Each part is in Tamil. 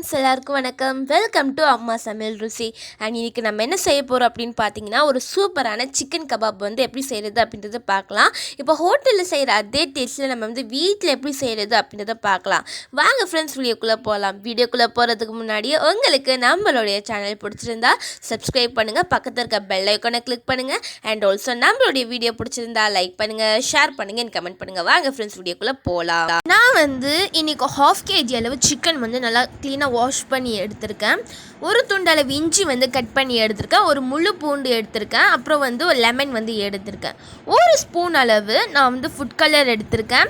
ஃப்ரெண்ட்ஸ் எல்லாருக்கும் வணக்கம். வெல்கம் டு அம்மா சமையல் ருசி. அண்ட் இன்றைக்கி நம்ம என்ன செய்ய போகிறோம் அப்படின்னு பார்த்தீங்கன்னா, ஒரு சூப்பரான சிக்கன் கபாப் வந்து எப்படி செய்கிறது அப்படின்றத பார்க்கலாம். இப்போ ஹோட்டலில் செய்கிற அதே டேஸ்ட்டில் நம்ம வந்து வீட்டில் எப்படி செய்கிறது அப்படின்றத பார்க்கலாம். வாங்க ஃப்ரெண்ட்ஸ், வீடியோக்குள்ளே போகலாம். வீடியோக்குள்ளே போகிறதுக்கு முன்னாடியே உங்களுக்கு நம்மளுடைய சேனல் பிடிச்சிருந்தா சப்ஸ்கிரைப் பண்ணுங்கள், பக்கத்தில் இருக்க பெல் ஐக்கானை கிளிக் பண்ணுங்கள். அண்ட் ஆல்சோ நம்மளுடைய வீடியோ பிடிச்சிருந்தா லைக் பண்ணுங்கள், ஷேர் பண்ணுங்கள், கமெண்ட் பண்ணுங்கள். வாங்க ஃப்ரெண்ட்ஸ், வீடியோக்குள்ளே போகலாம். நான் வந்து இன்றைக்கி 1/2 kg அளவு சிக்கன் வந்து நல்லா க்ளீனாக வாஷ் பண்ணி எடுத்திருக்கேன். ஒரு துண்டளவு இஞ்சி வந்து கட் பண்ணி எடுத்திருக்கேன். ஒரு முழு பூண்டு எடுத்திருக்கேன். அப்புறம் வந்து ஒரு லெமன் வந்து எடுத்திருக்கேன். ஒரு ஸ்பூன் அளவு நான் வந்து ஃபுட் கலர் எடுத்திருக்கேன்.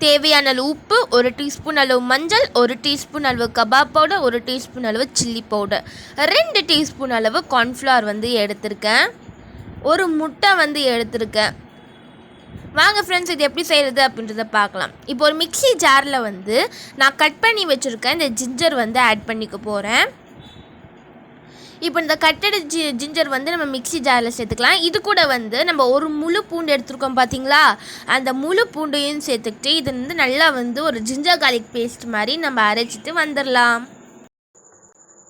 தேவையான அளவு உப்பு, 1 டீஸ்பூன் அளவு மஞ்சள், 1 டீஸ்பூன் அளவு கபாப் பவுடர், 1 டீஸ்பூன் அளவு சில்லி பவுடர், 2 டீஸ்பூன் அளவு கார்ன்ஃப்ளவர் வந்து எடுத்திருக்கேன். ஒரு முட்டை வந்து எடுத்திருக்கேன். வாங்க ஃப்ரெண்ட்ஸ், இது எப்படி செய்கிறது அப்படின்றத பார்க்கலாம். இப்போ ஒரு மிக்ஸி ஜாரில் வந்து நான் கட் பண்ணி வச்சுருக்கேன் இந்த ஜிஞ்சர் வந்து ஆட் பண்ணிக்க போகிறேன். இப்போ இந்த கட்டட் ஜிஞ்சர் வந்து நம்ம மிக்ஸி ஜாரில் சேர்த்துக்கலாம். இது கூட வந்து நம்ம ஒரு முழு பூண்டு எடுத்துருக்கோம் பார்த்தீங்களா, அந்த முழு பூண்டையும் சேர்த்துக்கிட்டு இது வந்து நல்லா வந்து ஒரு ஜிஞ்சர் கார்லிக் பேஸ்ட் மாதிரி நம்ம அரைச்சிட்டு வந்துடலாம்.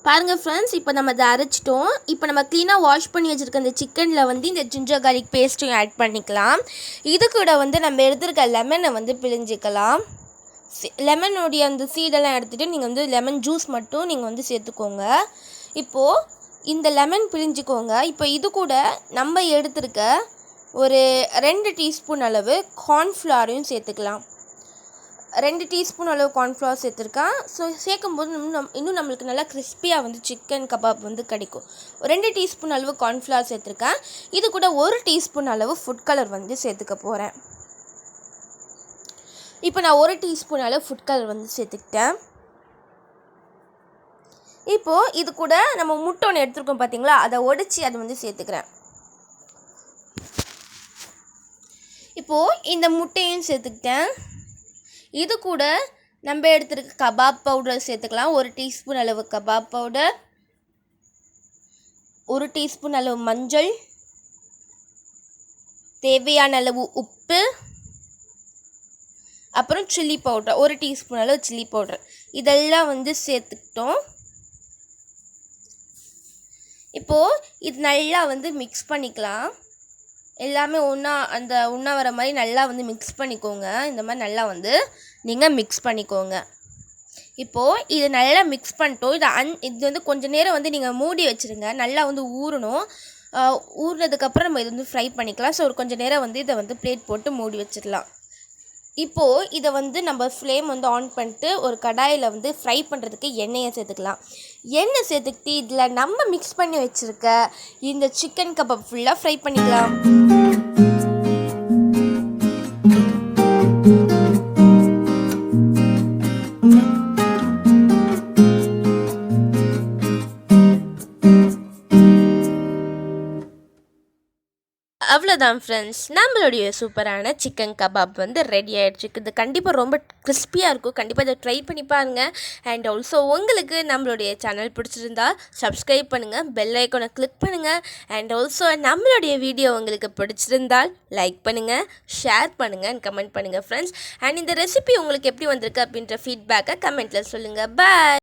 பாருங்கள் ஃப்ரெண்ட்ஸ், இப்போ நம்ம அதை அரைச்சிட்டோம். இப்போ நம்ம க்ளீனாக வாஷ் பண்ணி வச்சுருக்க இந்த சிக்கனில் வந்து இந்த ஜிஞ்சர் கார்லிக் பேஸ்ட்டையும் ஆட் பண்ணிக்கலாம். இது கூட வந்து நம்ம எடுத்துருக்க லெமனை வந்து பிழிஞ்சிக்கலாம். லெமனுடைய அந்த சீடெல்லாம் எடுத்துகிட்டு நீங்கள் வந்து லெமன் ஜூஸ் மட்டும் நீங்கள் வந்து சேர்த்துக்கோங்க. இப்போது இந்த லெமன் பிழிஞ்சிக்கோங்க. இப்போ இது கூட நம்ம எடுத்துருக்க ஒரு 2 டீஸ்பூன் அளவு கார்ன்ஃப்ளவரையும் சேர்த்துக்கலாம். 2 டீஸ்பூன் அளவு கார்ன்ஃப்ளவர் சேர்த்துருக்கேன். ஸோ சேர்க்கும்போது இன்னும் நம்மளுக்கு நல்லா கிறிஸ்பியாக வந்து சிக்கன் கபாப் வந்து கிடைக்கும். 2 டீஸ்பூன் அளவு கார்ன்ஃப்ளவர் சேர்த்துருக்கேன். இது கூட 1 டீஸ்பூன் அளவு ஃபுட் கலர் வந்து சேர்த்துக்க போகிறேன். இப்போ நான் 1 டீஸ்பூன் அளவு ஃபுட் கலர் வந்து சேர்த்துக்கிட்டேன். இப்போது இது கூட நம்ம முட்டை ஒன்று எடுத்துருக்கோம் பார்த்தீங்களா, அதை உடைச்சி அதை வந்து சேர்த்துக்கிறேன். இப்போது இந்த முட்டையும் சேர்த்துக்கிட்டேன். இது கூட நம்ம எடுத்துருக்க கபாப் பவுடர் சேர்த்துக்கலாம். 1 டீஸ்பூன் அளவு கபாப் பவுடர், 1 டீஸ்பூன் அளவு மஞ்சள், தேவையான அளவு உப்பு, அப்புறம் சில்லி பவுடர் 1 டீஸ்பூன் அளவு சில்லி பவுடர், இதெல்லாம் வந்து சேர்த்துக்கிட்டோம். இப்போது இது நல்லா வந்து மிக்ஸ் பண்ணிக்கலாம். எல்லாமே ஒன்றா வர மாதிரி நல்லா வந்து மிக்ஸ் பண்ணிக்கோங்க. இந்த மாதிரி நல்லா வந்து நீங்கள் மிக்ஸ் பண்ணிக்கோங்க. இப்போது இது நல்லா மிக்ஸ் பண்ணிட்டோம். இது வந்து கொஞ்சம் நேரம் வந்து நீங்கள் மூடி வச்சுருங்க. நல்லா வந்து ஊறணும். ஊறினதுக்கப்புறம் நம்ம இது வந்து ஃப்ரை பண்ணிக்கலாம். ஸோ ஒரு கொஞ்சம் நேரம் வந்து இதை வந்து பிளேட் போட்டு மூடி வச்சிடலாம். இப்போது இதை வந்து நம்ம ஃப்ளேம் வந்து ஆன் பண்ணிட்டு ஒரு கடாயில் வந்து ஃப்ரை பண்ணுறதுக்கு எண்ணெயை சேர்த்துக்கலாம். எண்ணெய் சேர்த்துக்கிட்டு இதில் நம்ம மிக்ஸ் பண்ணி வச்சுருக்க இந்த சிக்கன் கபாப் ஃபுல்லாக ஃப்ரை பண்ணிக்கலாம். அவ்வளோதான் ஃப்ரெண்ட்ஸ், நம்மளுடைய சூப்பரான சிக்கன் கபாப் வந்து ரெடி ஆகிடுச்சு. இது கண்டிப்பாக ரொம்ப கிறிஸ்பியாக இருக்கும். கண்டிப்பாக இதை ட்ரை பண்ணி பாருங்கள். அண்ட் ஆல்சோ உங்களுக்கு நம்மளுடைய சேனல் பிடிச்சிருந்தா சப்ஸ்கிரைப் பண்ணுங்கள், பெல் ஐக்கானை கிளிக் பண்ணுங்கள். அண்ட் ஆல்சோ நம்மளுடைய வீடியோ உங்களுக்கு பிடிச்சிருந்தால் லைக் பண்ணுங்கள், ஷேர் பண்ணுங்கள் அண்ட் கமெண்ட் பண்ணுங்கள் ஃப்ரெண்ட்ஸ். அண்ட் இந்த ரெசிபி உங்களுக்கு எப்படி வந்திருக்கு அப்படின்ற ஃபீட்பேக்கை கமெண்ட்டில் சொல்லுங்கள். பாய்.